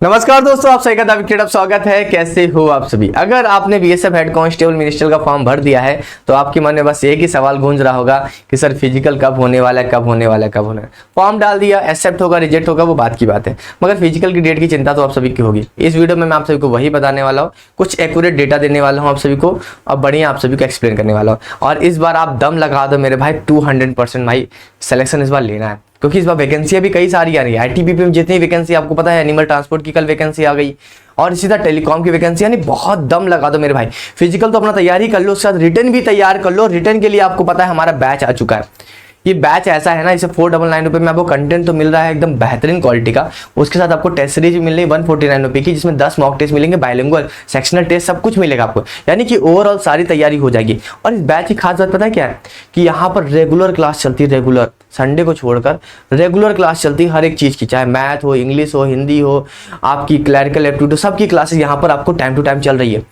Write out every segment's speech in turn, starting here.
नमस्कार दोस्तों, आप सभी का दाविक स्वागत है। कैसे हो आप सभी। अगर आपने बीएसएफ हेड कांस्टेबल मिनिस्टर का फॉर्म भर दिया है तो आपके मन में बस एक ही सवाल गूंज रहा होगा कि सर फिजिकल कब होने वाला है, कब होने वाला है, कब होना है। फॉर्म डाल दिया, एक्सेप्ट होगा रिजेक्ट होगा वो बात की बात है, मगर फिजिकल की डेट की चिंता तो आप सभी की होगी। इस वीडियो में मैं आप सभी को वही बताने वाला हूँ, कुछ एक्यूरेट डेटा देने वाला हूँ आप सभी को और बढ़िया आप सभी को एक्सप्लेन करने वाला हूँ। और इस बार आप दम लगा दो मेरे भाई, 200% भाई सिलेक्शन इस बार लेना है, क्योंकि इस बार वैकेंसी अभी कई सारी आ रही है। आईटीबीपी में जितनी वैकेंसी आपको पता है, एनिमल ट्रांसपोर्ट की कल वैकेंसी आ गई और इसी तरह टेलीकॉम की वैकेंसी, यानी बहुत दम लगा दो मेरे भाई। फिजिकल तो अपना तैयारी कर लो, उसके साथ रिटर्न भी तैयार कर लो। रिटर्न के लिए आपको पता है हमारा बैच आ चुका है। ये बैच ऐसा है ना, इसे 499 रुपये में आपको कंटेंट तो मिल रहा है एकदम बेहतरीन क्वालिटी का, उसके साथ आपको टेस्ट सीरीज भी मिल रही है 149 रुपये की, जिसमें 10 मॉक टेस्ट मिलेंगे, बायलिंगुअल सेक्शनल टेस्ट सब कुछ मिलेगा आपको, यानी कि ओवरऑल सारी तैयारी हो जाएगी। और इस बैच की खास बात पता है क्या है कि यहाँ पर रेगुलर क्लास चलती है, रेगुलर संडे को छोड़कर रेगुलर क्लास चलती है हर एक चीज़ की, चाहे मैथ हो, इंग्लिश हो, हिंदी हो, आपकी क्लैरिकल एप्टीट्यूड हो, सबकी क्लासेस यहाँ पर आपको टाइम टू टाइम चल रही है।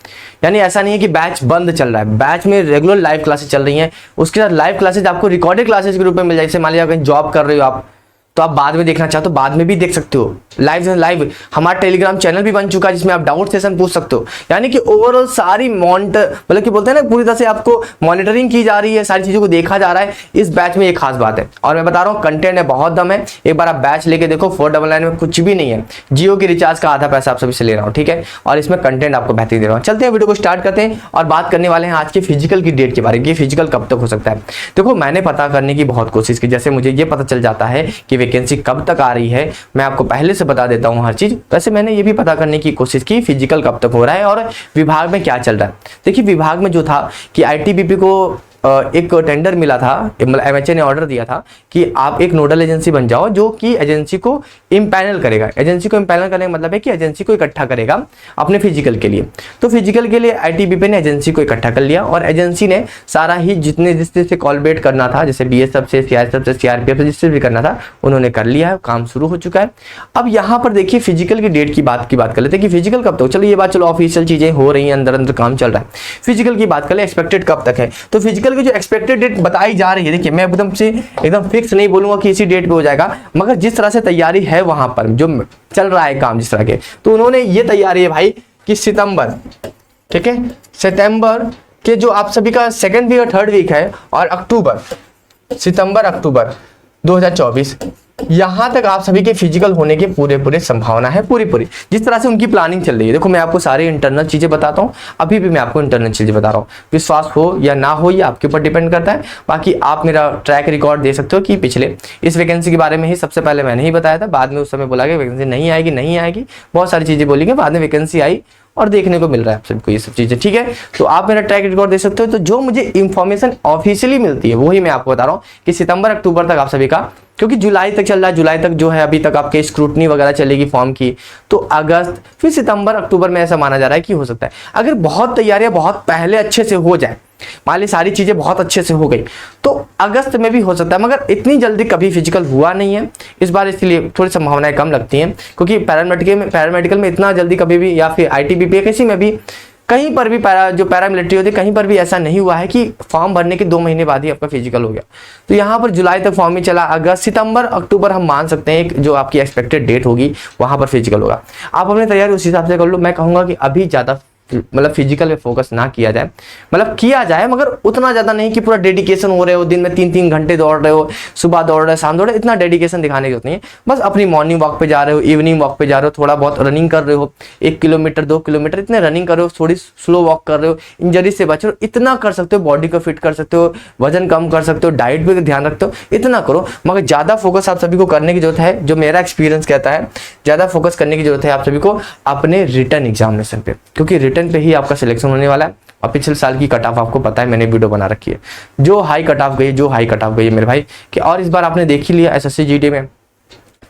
यानी ऐसा नहीं है कि बैच बंद चल रहा है, बैच में रेगुलर लाइव क्लासेस चल रही हैं। उसके साथ लाइव क्लासेस आपको रिकॉर्डेड क्लासेस के रूप में मिल जाए। जैसे मान लीजिए कहीं जॉब कर रहे हो आप, तो आप बाद में देखना चाहते हो बाद में भी देख सकते हो। लाइव हमारा टेलीग्राम चैनल भी बन चुका है जिसमें आप डाउट सेशन पूछ सकते हो। यानी कि ओवरऑल सारी मतलब कि बोलते हैं ना, पूरी तरह से आपको मॉनिटरिंग की जा रही है, सारी चीज़ों को देखा जा रहा है। इस बैच में एक खास बात है, और मैं बता रहा हूँ कंटेंट है, बहुत दम है। एक बार आप बैच लेके देखो, 499 में कुछ भी नहीं है। जियो की रिचार्ज का आधा पैसा आप सभी से ले रहा हूँ, ठीक है, और इसमें कंटेंट आपको बेहतरीन दे रहा हूँ। चलते हैं वीडियो को स्टार्ट करते हैं और बात करने वाले हैं आज के फिजिकल की डेट के बारे में। फिजिकल कब तक हो सकता है। देखो, मैंने पता करने की बहुत कोशिश की, जैसे मुझे ये पता चल जाता है कि वैकेंसी कब तक आ रही है, मैं आपको पहले से बता देता हूं हर चीज। वैसे मैंने ये भी पता करने की कोशिश की फिजिकल कब तक हो रहा है और विभाग में क्या चल रहा है। देखिए, विभाग में जो था कि आईटीबीपी को एक टेंडर मिला था, मतलब एमएचए ने ऑर्डर दिया था कि आप एक नोडल एजेंसी बन जाओ जो कि एजेंसी को इम्पैनल करेगा। एजेंसी को इम्पैनल करने का मतलब है कि एजेंसी को इकट्ठा करेगा अपने फिजिकल के लिए। तो फिजिकल के लिए आईटीबीपी ने एजेंसी को इकट्ठा कर लिया और एजेंसी ने सारा ही जिससे कॉलबेट करना था, जैसे बीएसएफ से, सीआईएसएफ से, सीआरपीएफ से, जिससे भी करना था उन्होंने कर लिया है, काम शुरू हो चुका है। अब यहाँ पर देखिए फिजिकल की डेट की बात कर लेते हैं कि फिजिकल कब तक। चलो ये बात, चलो ऑफिशियल चीजें हो रही हैं, अंदर काम चल रहा है। फिजिकल की बात कर ले, एक्सपेक्टेड कब तक है। तो फिजिकल की जो एक्सपेक्टेड डेट बताई जा रही है, देखिए मैं एकदम फिक्स नहीं बोलूंगा कि इसी डेट पे हो जाएगा, मगर जिस तरह से तैयारी है वहां पर जो चल रहा है काम जिस तरह के, तो उन्होंने ये तैयारी है भाई कि सितंबर, ठीक है, सितंबर के जो आप सभी का सेकंड वीक और थर्ड वीक है, और अक्टूबर, सितंबर अक्टूबर 2024, यहां तक आप सभी के फिजिकल होने की पूरे संभावना है, पूरी जिस तरह से उनकी प्लानिंग चल रही है। देखो मैं आपको सारे इंटरनल चीजें बताता हूं, अभी भी मैं आपको इंटरनल चीजें बता रहा हूं। विश्वास हो या ना हो ये आपके ऊपर डिपेंड करता है। बाकी आप मेरा ट्रैक रिकॉर्ड दे सकते हो कि पिछले इस वैकेंसी के बारे में ही सबसे पहले मैंने ही बताया था, बाद में उस समय बोला कि वैकेंसी नहीं आएगी, बहुत सारी चीजें बोली गई, बाद में वैकेंसी आई और देखने को मिल रहा है आप सबको ये सब चीजें, ठीक है। तो आप मेरा ट्रैक रिकॉर्ड दे सकते हो। तो जो मुझे इंफॉर्मेशन ऑफिशियली मिलती है वही मैं आपको बता रहा हूँ कि सितंबर अक्टूबर तक आप सभी का, क्योंकि जुलाई तक चल रहा है, जुलाई तक जो है अभी तक आपके स्क्रूटनी वगैरह चलेगी फॉर्म की, तो अगस्त, फिर सितंबर अक्टूबर में ऐसा माना जा रहा है कि हो सकता है। अगर बहुत तैयारियां बहुत पहले अच्छे से हो जाए, मान ली सारी चीजें बहुत अच्छे से हो गई, तो अगस्त में भी हो सकता है, मगर इतनी जल्दी कभी फिजिकल हुआ नहीं है इस बार, इसलिए थोड़ी संभावनाएं कम लगती हैं। क्योंकि पैरामेडिकल में इतना जल्दी कभी भी, या फिर आईटीबीपी किसी में भी, कहीं पर भी जो पैरामिलिट्री होती है, कहीं पर भी ऐसा नहीं हुआ है कि फॉर्म भरने के 2 महीने बाद ही आपका फिजिकल हो गया। तो यहाँ पर जुलाई तक फॉर्म ही चला, अगस्त, सितंबर, अक्टूबर हम मान सकते हैं जो आपकी एक्सपेक्टेड डेट होगी वहां पर फिजिकल होगा। आप अपनी तैयारी उस हिसाब से कर लो। मैं कहूंगा कि अभी ज्यादा मतलब फिजिकल में फोकस ना किया जाए, मतलब किया जाए मगर उतना ज्यादा नहीं कि पूरा डेडिकेशन हो रहे हो, दिन में 3-3 घंटे दौड़ रहे हो, सुबह दौड़ रहे हो, शाम दौड़ रहे हो, इतना डेडिकेशन दिखाने की जरूरत नहीं है। बस अपनी मॉर्निंग वॉक पे जा रहे हो, इवनिंग वॉक पे जा रहे हो, थोड़ा बहुत रनिंग कर रहे हो, 1 किलोमीटर 2 किलोमीटर इतने रनिंग कर रहे हो, थोड़ी स्लो वॉक कर रहे हो, इंजरी से बच रहे हो, इतना कर सकते हो, बॉडी को फिट कर सकते हो, वजन कम कर सकते हो, डाइट पे ध्यान रखते हो, इतना करो। मगर ज्यादा फोकस आप सभी को करने की जरूरत है, जो मेरा एक्सपीरियंस कहता है, ज्यादा फोकस करने की जरूरत है आप सभी को अपने रिटर्न एग्जामिनेशन पे, क्योंकि रिटर्न पे ही आपका सिलेक्शन होने वाला है। और पिछले साल की कट ऑफ आपको पता है, मैंने वीडियो बना रखी है, जो हाई कट ऑफ गई है मेरे भाई कि। और इस बार आपने देख ही लिया एसएससी जीडी में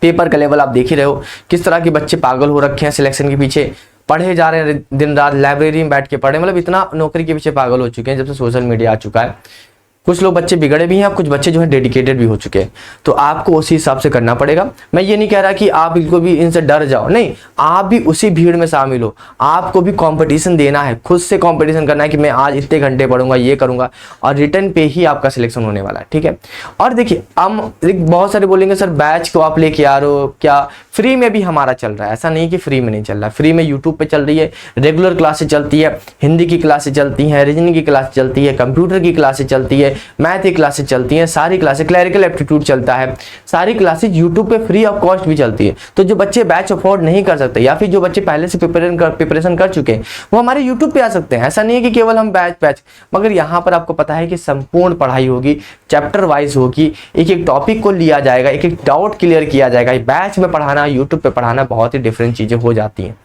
पेपर का लेवल आप देख ही रहे हो, किस तरह के बच्चे पागल हो रखे हैं सिलेक्शन के पीछे, पढ़े जा रहे हैं दिन रात, लाइब्रेरी में बैठ के पढ़े, मतलब इतना नौकरी के पीछे पागल हो चुके हैं जब से सोशल मीडिया आ चुका है। कुछ लोग बच्चे बिगड़े भी हैं, कुछ बच्चे जो है डेडिकेटेड भी हो चुके हैं। तो आपको उसी हिसाब से करना पड़ेगा। मैं ये नहीं कह रहा कि आप बिल्कुल भी इनसे डर जाओ, नहीं, आप भी उसी भीड़ में शामिल हो। आपको भी कंपटीशन देना है, खुद से कंपटीशन करना है कि मैं आज इतने घंटे पढ़ूंगा, ये करूंगा, और रिटर्न पे ही आपका सिलेक्शन होने वाला है, ठीक है। और देखिए हम बहुत सारे बोलेंगे सर बैच को आप लेके आ रहे हो क्या, फ्री में भी हमारा चल रहा है, ऐसा नहीं कि फ्री में नहीं चल रहा है। फ्री में यूट्यूब पे चल रही है, रेगुलर क्लासेस चलती है, हिंदी की क्लासेस चलती हैं, रीजनिंग की क्लास चलती है, कंप्यूटर की क्लासेस चलती है, मैथ की क्लासेस चलती हैं, सारी क्लासेस, क्लरिकल एप्टीट्यूड चलता है, सारी क्लासेस यूट्यूब पे फ्री ऑफ कॉस्ट भी चलती है। तो जो बच्चे बैच अफोर्ड नहीं कर सकते या फिर जो बच्चे पहले से प्रिपरेशन कर चुके हैं वो हमारे यूट्यूब पे आ सकते हैं। ऐसा नहीं है कि केवल हम बैच, मगर यहाँ पर आपको पता है कि संपूर्ण पढ़ाई होगी, चैप्टर वाइज होगी, एक एक टॉपिक को लिया जाएगा, एक एक डाउट क्लियर किया जाएगा। बैच में पढ़ाना, यूट्यूब पे पढ़ाना बहुत ही डिफरेंट चीजें हो जाती हैं।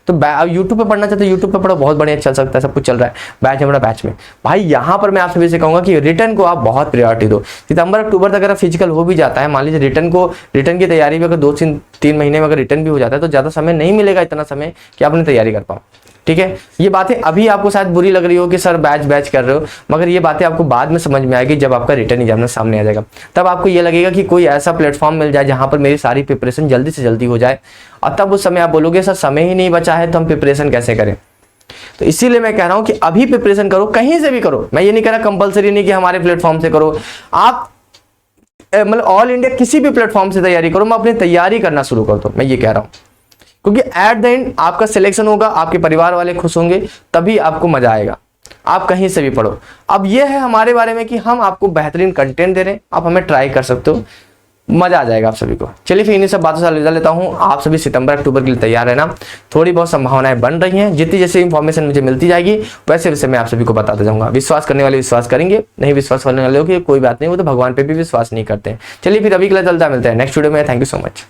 तो अब यूट्यूब पे पढ़ना चाहते हो यूट्यूब पे पढ़ो, बहुत बढ़िया चल सकता है, सब कुछ चल रहा है। बैच में बैच में भाई यहाँ पर मैं आपसे भी से कहूंगा कि रिटर्न को आप बहुत प्रायोरिटी दो। सितंबर अक्टूबर तक अगर फिजिकल हो भी जाता है, मान लीजिए रिटर्न की तैयारी में अगर 2-3 महीने में अगर रिटर्न भी हो जाता है तो ज्यादा समय नहीं मिलेगा, इतना समय कि आप अपनी तैयारी कर पाओ। ठीक है, ये बातें अभी आपको शायद बुरी लग रही हो कि सर बैच कर रहे हो, मगर ये बातें आपको बाद में समझ में आएगी जब आपका रिटर्न एग्जाम सामने आ जाएगा। तब आपको ये लगेगा कि कोई ऐसा प्लेटफॉर्म मिल जाए जहां पर मेरी सारी प्रिपरेशन जल्दी से जल्दी हो जाए, और तब उस समय आप बोलोगे सर समय ही नहीं बचा है तो हम प्रिपरेशन कैसे करें। तो इसीलिए मैं कह रहा हूं कि अभी प्रिपरेशन करो, कहीं से भी करो। मैं ये नहीं कह रहा कंपलसरी नहीं कि हमारे प्लेटफॉर्म से करो, आप मतलब ऑल इंडिया किसी भी प्लेटफॉर्म से तैयारी करो, मैं अपनी तैयारी करना शुरू कर दो, मैं ये कह रहा हूं। क्योंकि एट द एंड आपका सिलेक्शन होगा, आपके परिवार वाले खुश होंगे, तभी आपको मजा आएगा। आप कहीं से भी पढ़ो। अब ये है हमारे बारे में कि हम आपको बेहतरीन कंटेंट दे रहे हैं, आप हमें ट्राई कर सकते हो, मजा आ जाएगा आप सभी को। चलिए फिर इन्हीं सब बातों से अलविदा लेता हूं। आप सभी सितंबर अक्टूबर के लिए तैयार रहना। थोड़ी बहुत संभावनाएं बन रही हैं, जितनी जैसे इंफॉर्मेशन मुझे मिलती जाएगी वैसे वैसे मैं आप सभी को बताता जाऊंगा। विश्वास करने वाले विश्वास करेंगे, नहीं विश्वास करने वाले हो कि कोई बात नहीं, वो तो भगवान पे भी विश्वास नहीं करते हैं। चलिए फिर अभी के लिए चलता मिलते हैं नेक्स्ट वीडियो में। Thank you so much.